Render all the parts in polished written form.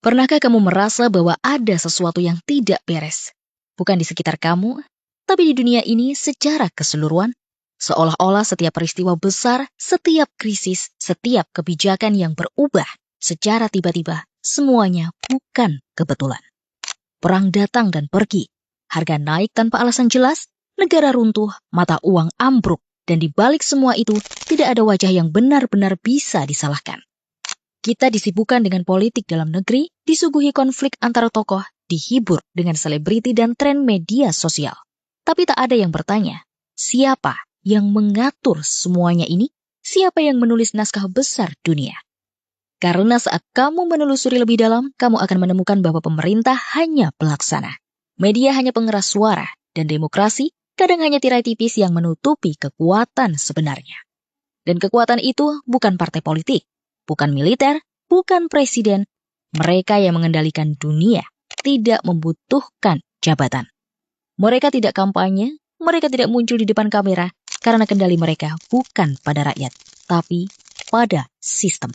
Pernahkah kamu merasa bahwa ada sesuatu yang tidak beres? Bukan di sekitar kamu, tapi di dunia ini secara keseluruhan. Seolah-olah setiap peristiwa besar, setiap krisis, setiap kebijakan yang berubah secara tiba-tiba, semuanya bukan kebetulan. Perang datang dan pergi, harga naik tanpa alasan jelas, negara runtuh, mata uang ambruk, dan di balik semua itu tidak ada wajah yang benar-benar bisa disalahkan. Kita disibukkan dengan politik dalam negeri, disuguhi konflik antara tokoh, dihibur dengan selebriti dan tren media sosial. Tapi tak ada yang bertanya, siapa yang mengatur semuanya ini? Siapa yang menulis naskah besar dunia? Karena saat kamu menelusuri lebih dalam, kamu akan menemukan bahwa pemerintah hanya pelaksana. Media hanya pengeras suara, dan demokrasi kadang hanya tirai tipis yang menutupi kekuatan sebenarnya. Dan kekuatan itu bukan partai politik. Bukan militer, bukan presiden. Mereka yang mengendalikan dunia tidak membutuhkan jabatan. Mereka tidak kampanye, mereka tidak muncul di depan kamera karena kendali mereka bukan pada rakyat, tapi pada sistem.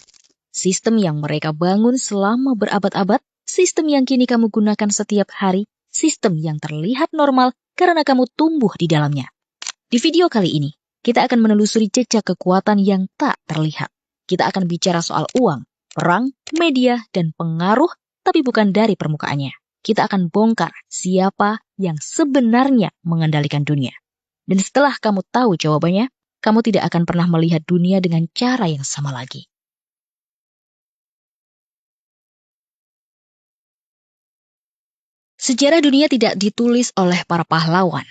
Sistem yang mereka bangun selama berabad-abad, sistem yang kini kamu gunakan setiap hari, sistem yang terlihat normal karena kamu tumbuh di dalamnya. Di video kali ini, kita akan menelusuri jejak kekuatan yang tak terlihat. Kita akan bicara soal uang, perang, media, dan pengaruh, tapi bukan dari permukaannya. Kita akan bongkar siapa yang sebenarnya mengendalikan dunia. Dan setelah kamu tahu jawabannya, kamu tidak akan pernah melihat dunia dengan cara yang sama lagi. Sejarah dunia tidak ditulis oleh para pahlawan.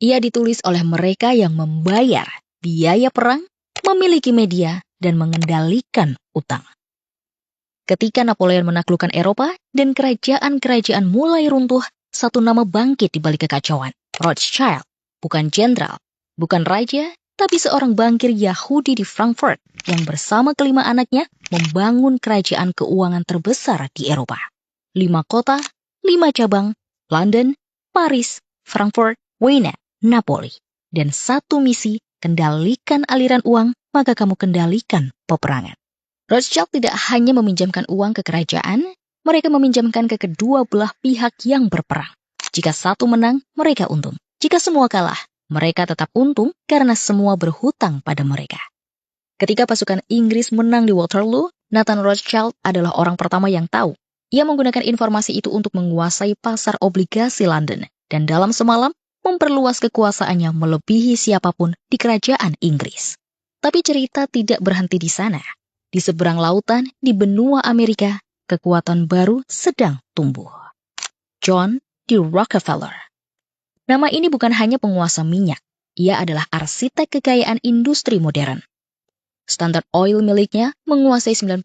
Ia ditulis oleh mereka yang membayar biaya perang, memiliki media, dan mengendalikan utang. Ketika Napoleon menaklukkan Eropa dan kerajaan-kerajaan mulai runtuh, satu nama bangkit di balik kekacauan. Rothschild, bukan jenderal, bukan raja, tapi seorang bankir Yahudi di Frankfurt yang bersama kelima anaknya membangun kerajaan keuangan terbesar di Eropa. 5 kota, 5 cabang, London, Paris, Frankfurt, Wien, Napoli. Dan satu misi, kendalikan aliran uang, maka kamu kendalikan peperangan. Rothschild tidak hanya meminjamkan uang ke kerajaan, mereka meminjamkan ke kedua belah pihak yang berperang. Jika satu menang, mereka untung. Jika semua kalah, mereka tetap untung karena semua berhutang pada mereka. Ketika pasukan Inggris menang di Waterloo, Nathan Rothschild adalah orang pertama yang tahu. Ia menggunakan informasi itu untuk menguasai pasar obligasi London, dan dalam semalam, memperluas kekuasaannya melebihi siapapun di kerajaan Inggris. Tapi cerita tidak berhenti di sana. Di seberang lautan, di benua Amerika, kekuatan baru sedang tumbuh. John D. Rockefeller. Nama ini bukan hanya penguasa minyak, ia adalah arsitek kekayaan industri modern. Standard Oil miliknya menguasai 90%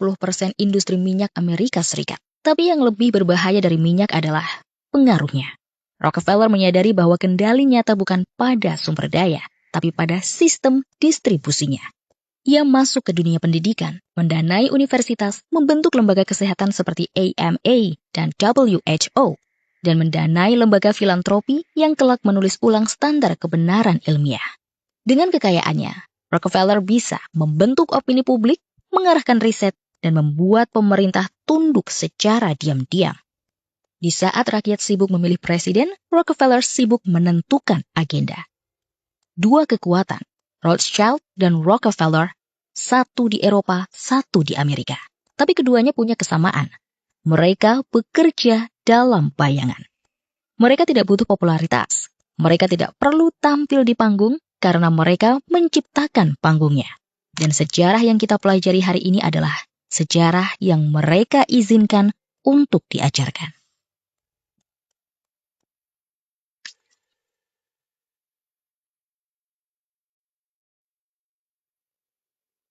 industri minyak Amerika Serikat. Tapi yang lebih berbahaya dari minyak adalah pengaruhnya. Rockefeller menyadari bahwa kendali nyata bukan pada sumber daya, tapi pada sistem distribusinya. Ia masuk ke dunia pendidikan, mendanai universitas, membentuk lembaga kesehatan seperti AMA dan WHO, dan mendanai lembaga filantropi yang kelak menulis ulang standar kebenaran ilmiah. Dengan kekayaannya, Rockefeller bisa membentuk opini publik, mengarahkan riset, dan membuat pemerintah tunduk secara diam-diam. Di saat rakyat sibuk memilih presiden, Rockefeller sibuk menentukan agenda. Dua kekuatan, Rothschild dan Rockefeller, satu di Eropa, satu di Amerika. Tapi keduanya punya kesamaan. Mereka bekerja dalam bayangan. Mereka tidak butuh popularitas. Mereka tidak perlu tampil di panggung karena mereka menciptakan panggungnya. Dan sejarah yang kita pelajari hari ini adalah sejarah yang mereka izinkan untuk diajarkan.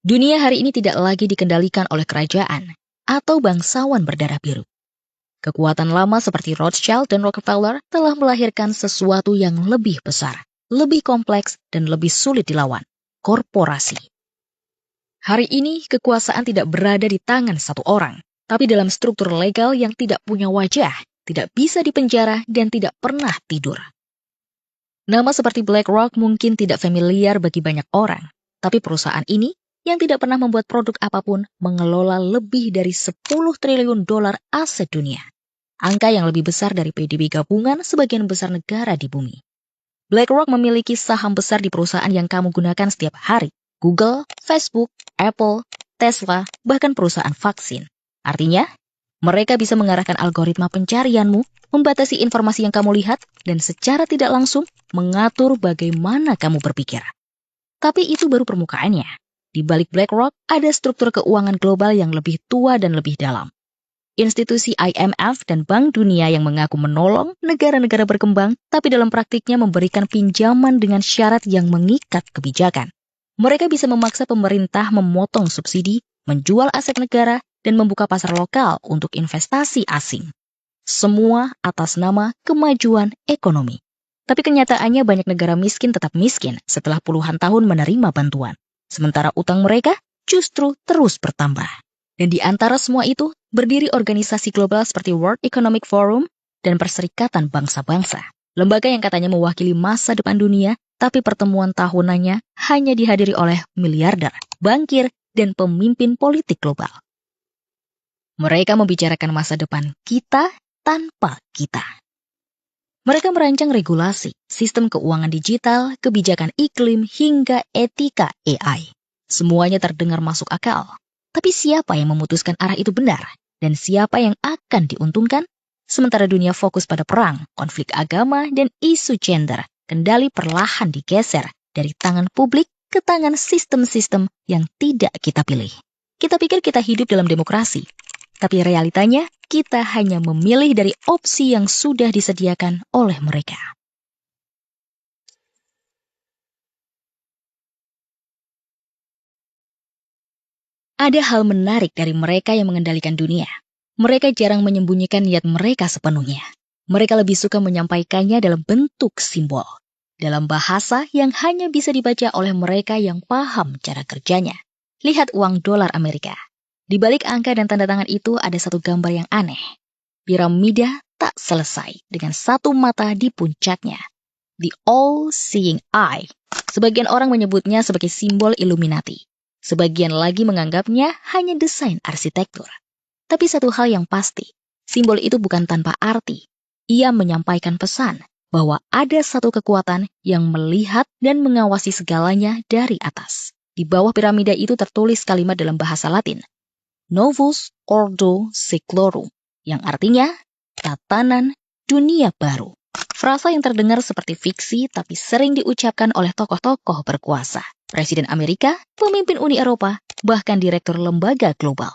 Dunia hari ini tidak lagi dikendalikan oleh kerajaan atau bangsawan berdarah biru. Kekuatan lama seperti Rothschild dan Rockefeller telah melahirkan sesuatu yang lebih besar, lebih kompleks, dan lebih sulit dilawan, korporasi. Hari ini, kekuasaan tidak berada di tangan satu orang, tapi dalam struktur legal yang tidak punya wajah, tidak bisa dipenjara, dan tidak pernah tidur. Nama seperti BlackRock mungkin tidak familiar bagi banyak orang, tapi perusahaan ini yang tidak pernah membuat produk apapun mengelola lebih dari 10 triliun dolar aset dunia. Angka yang lebih besar dari PDB gabungan sebagian besar negara di bumi. BlackRock memiliki saham besar di perusahaan yang kamu gunakan setiap hari. Google, Facebook, Apple, Tesla, bahkan perusahaan vaksin. Artinya, mereka bisa mengarahkan algoritma pencarianmu, membatasi informasi yang kamu lihat, dan secara tidak langsung mengatur bagaimana kamu berpikir. Tapi itu baru permukaannya. Di balik BlackRock ada struktur keuangan global yang lebih tua dan lebih dalam. Institusi IMF dan Bank Dunia yang mengaku menolong negara-negara berkembang, tapi dalam praktiknya memberikan pinjaman dengan syarat yang mengikat kebijakan. Mereka bisa memaksa pemerintah memotong subsidi, menjual aset negara, dan membuka pasar lokal untuk investasi asing. Semua atas nama kemajuan ekonomi. Tapi kenyataannya banyak negara miskin tetap miskin setelah puluhan tahun menerima bantuan. Sementara utang mereka justru terus bertambah. Dan di antara semua itu, berdiri organisasi global seperti World Economic Forum dan Perserikatan Bangsa-Bangsa. Lembaga yang katanya mewakili masa depan dunia, tapi pertemuan tahunannya hanya dihadiri oleh miliarder, bankir, dan pemimpin politik global. Mereka membicarakan masa depan kita tanpa kita. Mereka merancang regulasi, sistem keuangan digital, kebijakan iklim, hingga etika AI. Semuanya terdengar masuk akal. Tapi siapa yang memutuskan arah itu benar? Dan siapa yang akan diuntungkan? Sementara dunia fokus pada perang, konflik agama, dan isu gender, kendali perlahan digeser dari tangan publik ke tangan sistem-sistem yang tidak kita pilih. Kita pikir kita hidup dalam demokrasi, tapi realitanya kita hanya memilih dari opsi yang sudah disediakan oleh mereka. Ada hal menarik dari mereka yang mengendalikan dunia. Mereka jarang menyembunyikan niat mereka sepenuhnya. Mereka lebih suka menyampaikannya dalam bentuk simbol. Dalam bahasa yang hanya bisa dibaca oleh mereka yang paham cara kerjanya. Lihat uang dolar Amerika. Di balik angka dan tanda tangan itu ada satu gambar yang aneh. Piramida tak selesai dengan satu mata di puncaknya. The All-Seeing Eye. Sebagian orang menyebutnya sebagai simbol Illuminati. Sebagian lagi menganggapnya hanya desain arsitektur. Tapi satu hal yang pasti, simbol itu bukan tanpa arti. Ia menyampaikan pesan bahwa ada satu kekuatan yang melihat dan mengawasi segalanya dari atas. Di bawah piramida itu tertulis kalimat dalam bahasa Latin, Novus Ordo Seclorum, yang artinya tatanan dunia baru. Frasa yang terdengar seperti fiksi tapi sering diucapkan oleh tokoh-tokoh berkuasa. Presiden Amerika, pemimpin Uni Eropa, bahkan direktur lembaga global.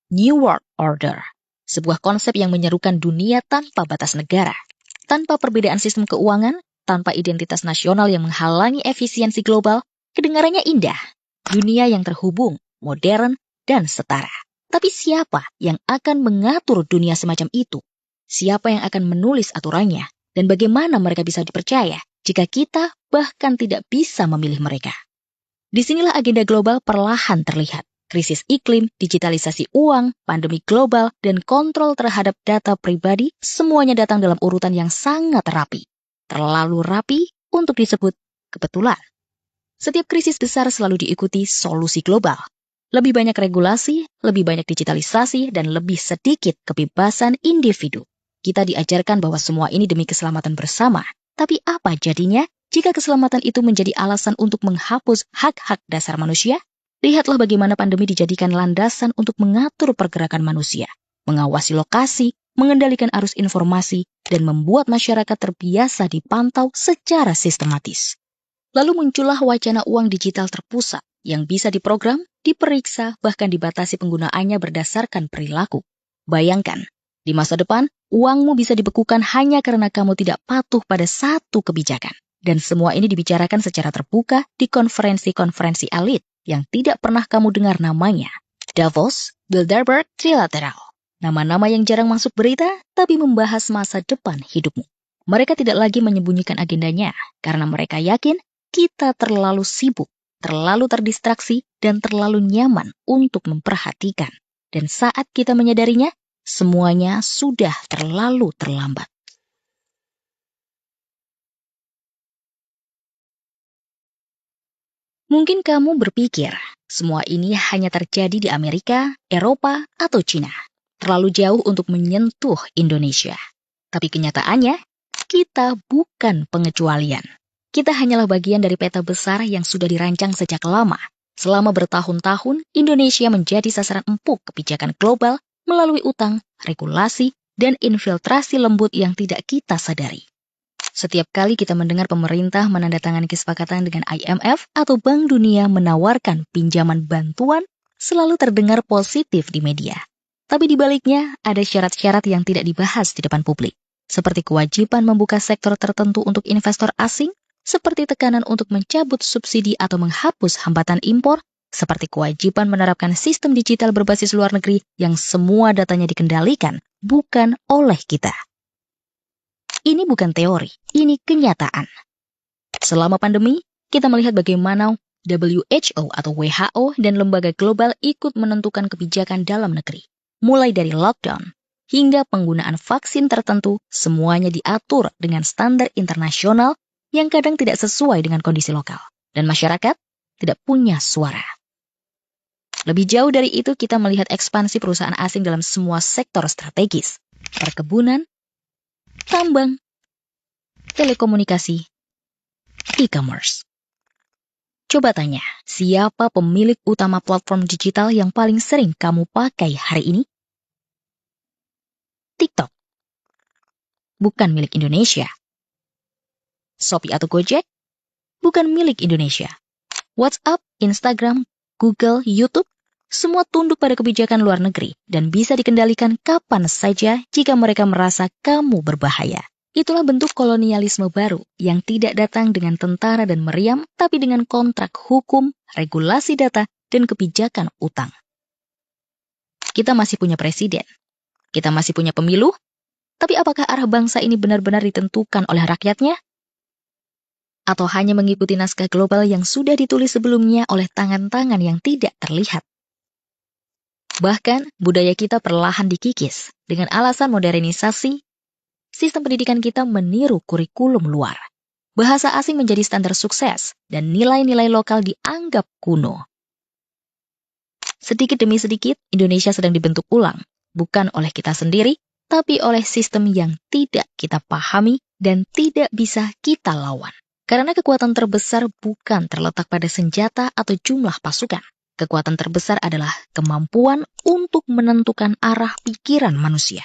New World Order, sebuah konsep yang menyerukan dunia tanpa batas negara, tanpa perbedaan sistem keuangan, tanpa identitas nasional yang menghalangi efisiensi global. Kedengarannya indah, dunia yang terhubung, modern, dan setara. Tapi siapa yang akan mengatur dunia semacam itu? Siapa yang akan menulis aturannya? Dan bagaimana mereka bisa dipercaya jika kita bahkan tidak bisa memilih mereka? Disinilah agenda global perlahan terlihat. Krisis iklim, digitalisasi uang, pandemi global, dan kontrol terhadap data pribadi semuanya datang dalam urutan yang sangat rapi. Terlalu rapi untuk disebut kebetulan. Setiap krisis besar selalu diikuti solusi global. Lebih banyak regulasi, lebih banyak digitalisasi, dan lebih sedikit kebebasan individu. Kita diajarkan bahwa semua ini demi keselamatan bersama. Tapi apa jadinya jika keselamatan itu menjadi alasan untuk menghapus hak-hak dasar manusia? Lihatlah bagaimana pandemi dijadikan landasan untuk mengatur pergerakan manusia, mengawasi lokasi, mengendalikan arus informasi, dan membuat masyarakat terbiasa dipantau secara sistematis. Lalu muncullah wacana uang digital terpusat yang bisa diprogram, diperiksa, bahkan dibatasi penggunaannya berdasarkan perilaku. Bayangkan, di masa depan, uangmu bisa dibekukan hanya karena kamu tidak patuh pada satu kebijakan. Dan semua ini dibicarakan secara terbuka di konferensi-konferensi elit yang tidak pernah kamu dengar namanya. Davos, Bilderberg, Trilateral. Nama-nama yang jarang masuk berita, tapi membahas masa depan hidupmu. Mereka tidak lagi menyembunyikan agendanya, karena mereka yakin kita terlalu sibuk, terlalu terdistraksi, dan terlalu nyaman untuk memperhatikan. Dan saat kita menyadarinya, semuanya sudah terlalu terlambat. Mungkin kamu berpikir, Semua ini hanya terjadi di Amerika, Eropa, atau Cina. Terlalu jauh untuk menyentuh Indonesia. Tapi kenyataannya, kita bukan pengecualian. Kita hanyalah bagian dari peta besar yang sudah dirancang sejak lama. Selama bertahun-tahun, Indonesia menjadi sasaran empuk kebijakan global melalui utang, regulasi, dan infiltrasi lembut yang tidak kita sadari. Setiap kali kita mendengar pemerintah menandatangani kesepakatan dengan IMF atau Bank Dunia menawarkan pinjaman bantuan, selalu terdengar positif di media. Tapi di baliknya ada syarat-syarat yang tidak dibahas di depan publik, seperti kewajiban membuka sektor tertentu untuk investor asing, seperti tekanan untuk mencabut subsidi atau menghapus hambatan impor, seperti kewajiban menerapkan sistem digital berbasis luar negeri yang semua datanya dikendalikan, bukan oleh kita. Ini bukan teori, ini kenyataan. Selama pandemi, kita melihat bagaimana WHO atau WHO dan lembaga global ikut menentukan kebijakan dalam negeri. Mulai dari lockdown hingga penggunaan vaksin tertentu, semuanya diatur dengan standar internasional yang kadang tidak sesuai dengan kondisi lokal. Dan masyarakat tidak punya suara. Lebih jauh dari itu, kita melihat ekspansi perusahaan asing dalam semua sektor strategis. Perkebunan, tambang, telekomunikasi, e-commerce. Coba tanya, siapa pemilik utama platform digital yang paling sering kamu pakai hari ini? TikTok. Bukan milik Indonesia. Shopee atau Gojek? Bukan milik Indonesia. WhatsApp, Instagram, Google, YouTube, semua tunduk pada kebijakan luar negeri dan bisa dikendalikan kapan saja jika mereka merasa kamu berbahaya. Itulah bentuk kolonialisme baru yang tidak datang dengan tentara dan meriam, tapi dengan kontrak hukum, regulasi data, dan kebijakan utang. Kita masih punya presiden, kita masih punya pemilu, tapi apakah arah bangsa ini benar-benar ditentukan oleh rakyatnya? Atau hanya mengikuti naskah global yang sudah ditulis sebelumnya oleh tangan-tangan yang tidak terlihat? Bahkan, budaya kita perlahan dikikis dengan alasan modernisasi. Sistem pendidikan kita meniru kurikulum luar. Bahasa asing menjadi standar sukses, dan nilai-nilai lokal dianggap kuno. Sedikit demi sedikit, Indonesia sedang dibentuk ulang, bukan oleh kita sendiri, tapi oleh sistem yang tidak kita pahami dan tidak bisa kita lawan. Karena kekuatan terbesar bukan terletak pada senjata atau jumlah pasukan. Kekuatan terbesar adalah kemampuan untuk menentukan arah pikiran manusia.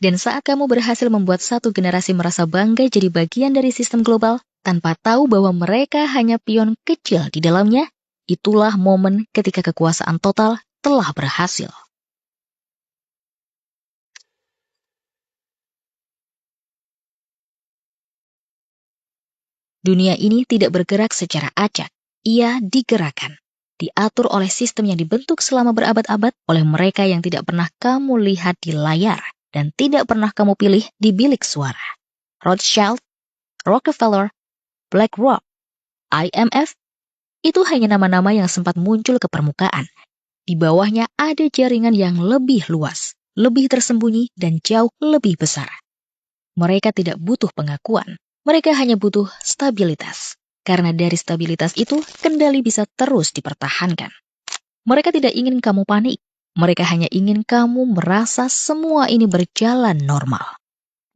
Dan saat kamu berhasil membuat satu generasi merasa bangga jadi bagian dari sistem global, tanpa tahu bahwa mereka hanya pion kecil di dalamnya, itulah momen ketika kekuasaan total telah berhasil. Dunia ini tidak bergerak secara acak, ia digerakkan. Diatur oleh sistem yang dibentuk selama berabad-abad oleh mereka yang tidak pernah kamu lihat di layar dan tidak pernah kamu pilih di bilik suara. Rothschild, Rockefeller, BlackRock, IMF, itu hanya nama-nama yang sempat muncul ke permukaan. Di bawahnya ada jaringan yang lebih luas, lebih tersembunyi, dan jauh lebih besar. Mereka tidak butuh pengakuan, mereka hanya butuh stabilitas. Karena dari stabilitas itu, kendali bisa terus dipertahankan. Mereka tidak ingin kamu panik. Mereka hanya ingin kamu merasa semua ini berjalan normal.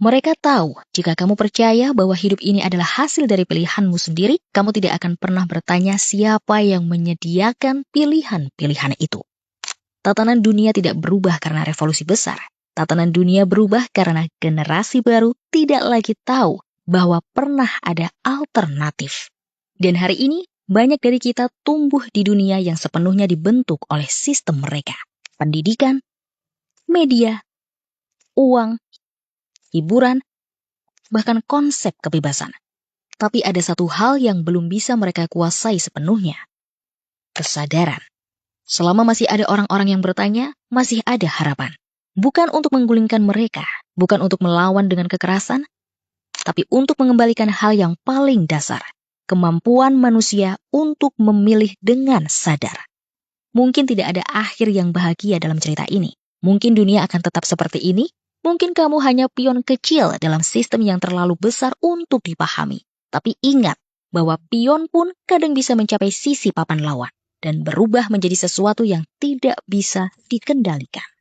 Mereka tahu, jika kamu percaya bahwa hidup ini adalah hasil dari pilihanmu sendiri, kamu tidak akan pernah bertanya siapa yang menyediakan pilihan-pilihan itu. Tatanan dunia tidak berubah karena revolusi besar. Tatanan dunia berubah karena generasi baru tidak lagi tahu bahwa pernah ada alternatif. Dan hari ini, banyak dari kita tumbuh di dunia yang sepenuhnya dibentuk oleh sistem mereka. Pendidikan, media, uang, hiburan, bahkan konsep kebebasan. Tapi ada satu hal yang belum bisa mereka kuasai sepenuhnya. Kesadaran. Selama masih ada orang-orang yang bertanya, masih ada harapan. Bukan untuk menggulingkan mereka, bukan untuk melawan dengan kekerasan, tapi untuk mengembalikan hal yang paling dasar. Kemampuan manusia untuk memilih dengan sadar. Mungkin tidak ada akhir yang bahagia dalam cerita ini. Mungkin dunia akan tetap seperti ini. Mungkin kamu hanya pion kecil dalam sistem yang terlalu besar untuk dipahami. Tapi ingat bahwa pion pun kadang bisa mencapai sisi papan lawan. dan berubah menjadi sesuatu yang tidak bisa dikendalikan.